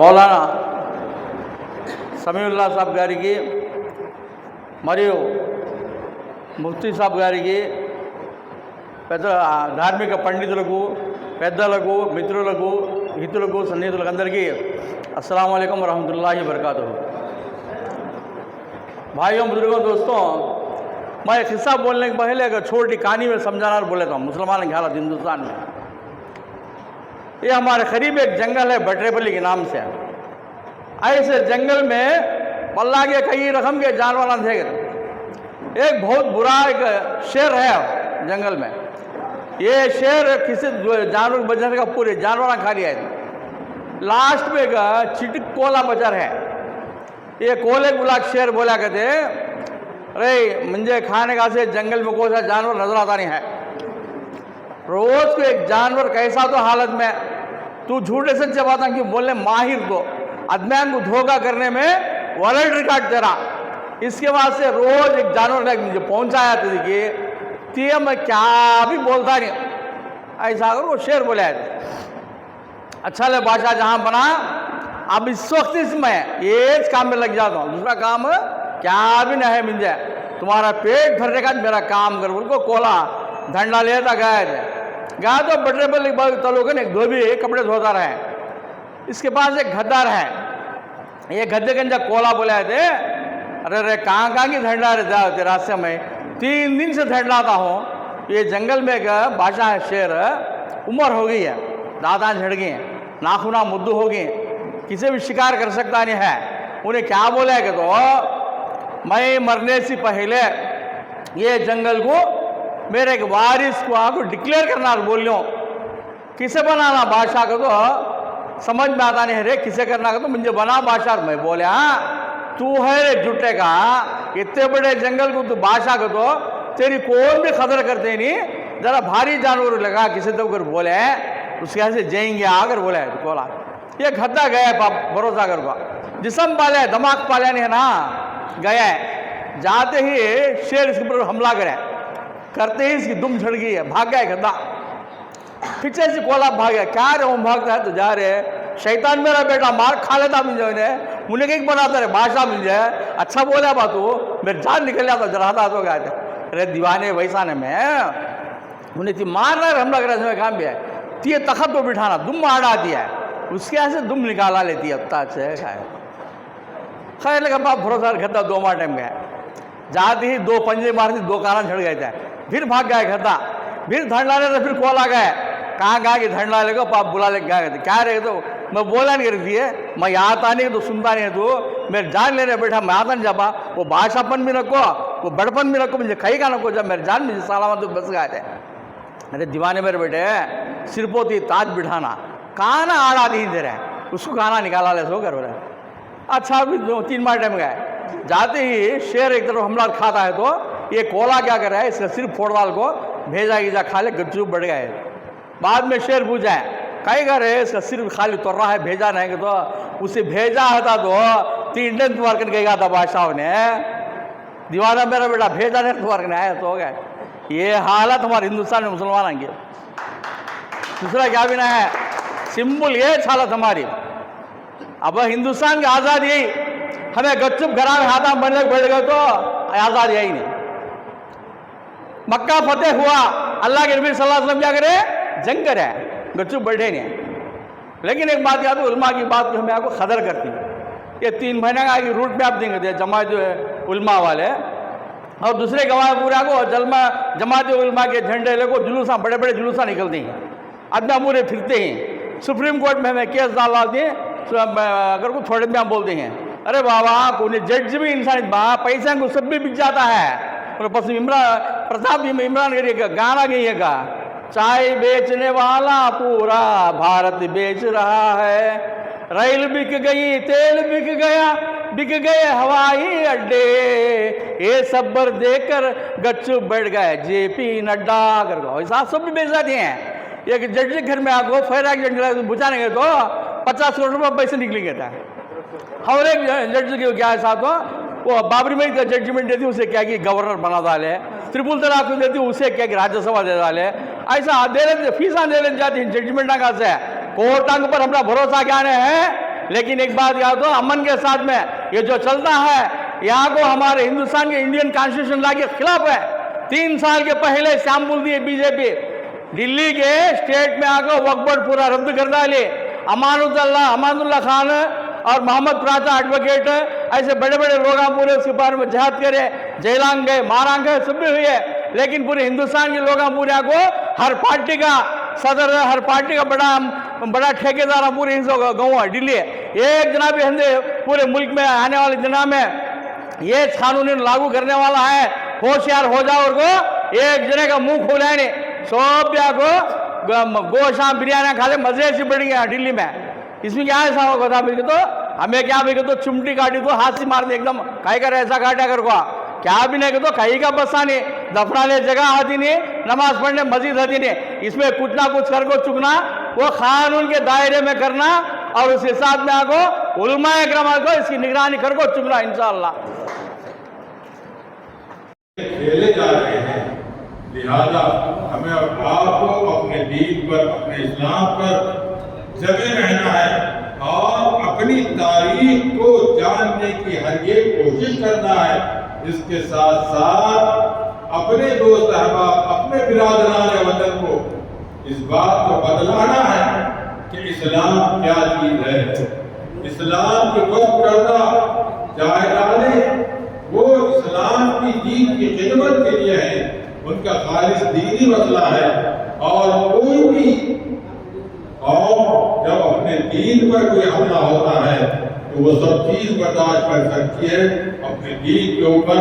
మౌలానా సమీउల్లా సాబ్ గారికి మరియు ముఫ్తీ సాబ్ గారికి పెద్ద ధార్మిక పండితులకు పెద్దలకు మిత్రులకు హితులకు సన్నిహితులకు అందరికీ अस्सलाम वालेकुम रहमतुल्लाहि वबरकातुहू। भाइयों बुजुर्गों दोस्तों, मैं एक हिस्सा बोलने के पहले एक छोटी कहानी में समझाना बोल लेता हूँ। मुसलमान की हालत हिंदुस्तान में, ये हमारे करीब एक जंगल है बटरेपल्ली के नाम से। ऐसे जंगल में अल्लाह के कई रकम के जानवर थे। एक बहुत बुरा एक शेर है जंगल में। ये शेर किसी जानवर बचने का पूरे जानवर खा लिया है। लास्ट में एक चिटिक कोला बचर है। ये कोले गुलाक शेर बोला कहते, अरे मुझे खाने का से जंगल में कोई सा जानवर नजर आता नहीं है। रोज को एक जानवर कैसा तो हालत में तू झूठे सच्चे बात क्यों बोलने माहिर को अदम्यान को धोखा करने में वर्ल्ड रिकॉर्ड तेरा। इसके बाद से रोज एक जानवर ने मुझे पहुंचाया तो देखिए तीय मैं क्या भी बोलता नहीं, ऐसा अगर वो शेर बोला है। अच्छा ले बादशाह जहाँ बना, अब इस वक्त इसमें एक काम में लग जाता हूँ, दूसरा काम क्या भी नहीं है मिल जाए, तुम्हारा पेट भरने का मेरा काम कर। उनको कोला धंडा लेता गया तो बटरेपल्ली तलों के धोबी कपड़े धोता रहे। इसके पास एक गद्दार है। ये गद्दे के अंदर कोला बोला थे, अरे कहाँ की धंडा रहते रास्ते में 3 दिन से धंडाता हूँ। ये जंगल में एक बादशाह है शेर, उम्र हो गई है, दांत झड़ गए, नाखूना मुद्दू हो गए, किसी भी शिकार कर सकता नहीं है। उन्हें क्या बोला है कि तो मैं मरने से पहले ये जंगल को मेरे एक वारिस को आको डिक्लेयर करना बोल लो। किसे बनाना बादशाह को तो समझ में आता नहीं है रे, किसे करना का तो मुझे बना बादशाह। मैं बोले हाँ तू है रे जुट्टे का, इतने बड़े जंगल को तू बादशाह को तो तेरी कौन भी खतर करते नहीं, जरा भारी जानवर लगा किसी तो कर बोले उसके यहाँ से जाएंगे आकर बोला है बोला। ये गद्दा गया है पाप भरोसा कर को जिसम पाले है दिमाग पाले नहीं है ना, गया है। जाते ही शेर इसके ऊपर हमला करे, करते ही इसकी दुम झड़ गई है, भाग गया गद्दा। पीछे से कोला भाग गया, क्या रे वो भागता है तो जा रहे शैतान मेरा बेटा मार खा लेता मिल जाए, मुझे कहीं बनाता रहे बादशाह मिल जाए। अच्छा बोला बात तू, मेरे जान निकल जाता जराता तो गया। अरे दीवाने वैसा ने में उन्हें थी मारना हमला करे काम भी है, ये तखत को बिठाना दुम आड़ा दिया है, उसके यहाँ से दुम निकाला लेती है अत्ता से खाए। खैर लगा बाप भरोसा गद्दा 2 मार टाइम गया, जाते ही 2 पंजे मारती 2 काना झड़ गए थे। फिर भाग गया गद्दा, फिर धंडा ले फिर कोला गए, कहाँ गया कि धंडा लेगा पाप बुला ले गया। क्या रहे तो मैं बोला नहीं करती है, मैं आता नहीं तो सुनता नहीं है, तो मेरे जान लेने बैठा मैं आता नहीं जापा। वो बादशाहपन भी रखो, वो बड़पन भी रखो, मुझे कहीं का नको जब मेरे जान मुझे सलामत तो बस गए थे। अरे दीवाने मेरे बेटे सिरपोती ताज बिठाना काना आड़ा नहीं दे रहे, उसको खाना निकाला ले सो कर रहे। अच्छा अभी 2-3 मार टाइम गए, जाते ही शेर एक तरफ हमला खाता है तो ये कोला क्या कर रहा है, इसका सिर्फ फोड़वाल को भेजा गिजा खा ले गज्जू बढ़ गए। बाद में शेर पूछा है कहीं कर रहे, इसका सिर्फ खाली तोड़ रहा है, भेजा नहीं कि तो उसे भेजा था तो 3 दिन तुम्हार कर गया था बादशाह ने। दीवाना मेरा बेटा भेजा नहीं तुम्हार करने आया तो हो गए। ये हालत हमारे हिंदुस्तान में मुसलमान की, दूसरा क्या भी ना है, सिंपल ये हालत हमारी। अब हिंदुस्तान की आज़ादी यही, हमें गच्चुप घरा में हाथा बनने बैठ गए तो आज़ाद यही नहीं। मक्का फतेह हुआ, अल्लाह के नबी सल्लल्लाहु अलैहि वसल्लम क्या करे, जंग करे, गच्चुप बैठे नहीं। लेकिन एक बात याद हो, उलमा की बात जो हमें आपको खदर करती है। ये 3 महीने का रूट मैप देंगे जमात उलमा वाले, और दूसरे गवाह पूरा को जमात उलमा के झंडे ले को जुलूसा बड़े बड़े जुलूसा निकलते हैं, अदना पूरे फिरते हैं। सुप्रीम कोर्ट में हमें केस डालते हैं, अगर को थोड़े में बोलते हैं अरे बाबा कोई जज भी इंसान पैसा को सब भी बिक जाता है। और बस प्रताप इमरान का गाना गई है का, चाय बेचने वाला पूरा भारत बेच रहा है, रेल बिक गई, तेल बिक गया, बिक गए हवाई अड्डे, ये सब्बर देकर गच्चू बैठ गए जेपी नड्डा कर गो। ऐसा सब भी बेच जाते हैं। एक जज के घर में आको फायर एक्सीडेंट बुझाने गए तो 50 करोड़ रुपये पैसे निकलेंगे था। और एक जज के क्या है साथ वो बाबरी में जजमेंट देती उसे क्या कि गवर्नर बना डाले, त्रिपुल तलाक देती उसे क्या कि राज्यसभा दे डाले। ऐसा दे रहे फीसा दे लेने जाती जजमेंट का से कोर्टांग पर हमारा भरोसा क्या है लेकिन एक बात याद हो, अमन के साथ में ये जो चलता है यहाँ को हमारे हिंदुस्तान के इंडियन कॉन्स्टिट्यूशन लॉ के खिलाफ है। 3 साल के पहले शाम बोल दिए बीजेपी, दिल्ली के स्टेट में आकर वक्फ बोर्ड पूरा रद्द कर डाले। अमानुल्लाह खान और मोहम्मद प्राचा एडवोकेट ऐसे बड़े बड़े लोग पूरे उसके बारे में जहाद करे, जेलांग गए, मारांग गए, सब भी हुई है। लेकिन पूरे हिंदुस्तान के लोग पूरे को हर पार्टी का सदर, हर पार्टी का बड़ा ठेकेदार पूरे गाँव दिल्ली एक जनाब हिंदे पूरे मुल्क में आने वाले दिनों में ये कानून लागू करने वाला है। होशियार हो जाओ और को एक जने का मुंह खोला नहीं, सब को गोशाम बिरयानी खा ले, मजे से बढ़ गया दिल्ली में। इसमें क्या ऐसा होगा था बिल्कुल, तो हमें क्या बिल्कुल तो चिमटी काटी तो हाथ से मार दे एकदम, कहीं कर ऐसा काटा कर को क्या भी नहीं तो कहीं का बसा नहीं, दफनाने जगह आती नहीं, नमाज पढ़ने मस्जिद आती नहीं। इसमें कुछ ना कुछ कर को चुकना, वो कानून के दायरे में करना और उस हिसाब में आको उलमाए किराम को इसकी निगरानी कर को चुकना इंशाअल्लाह। खेले जा रहे हैं, लिहाजा हमें आपको अपने दीन पर, अपने इस्लाम पर जमे रहना है और अपनी तारीख को जानने की हर एक कोशिश करना है। इसके साथ साथ अपने दोस्त अहबाब, अपने बिरादरान वतन को इस बात को बतलाना है कि इस्लाम क्या चीज है। इस्लाम के वक्त करदा चाहे डाले वो इस्लाम की दीन की खिदमत के लिए है, उनका खालिस दीनी मसला है। और कोई भी कौम जब अपने दीन पर कोई हमला होता है तो वो सब चीज बर्दाश्त कर सकती है, अपने दीन के ऊपर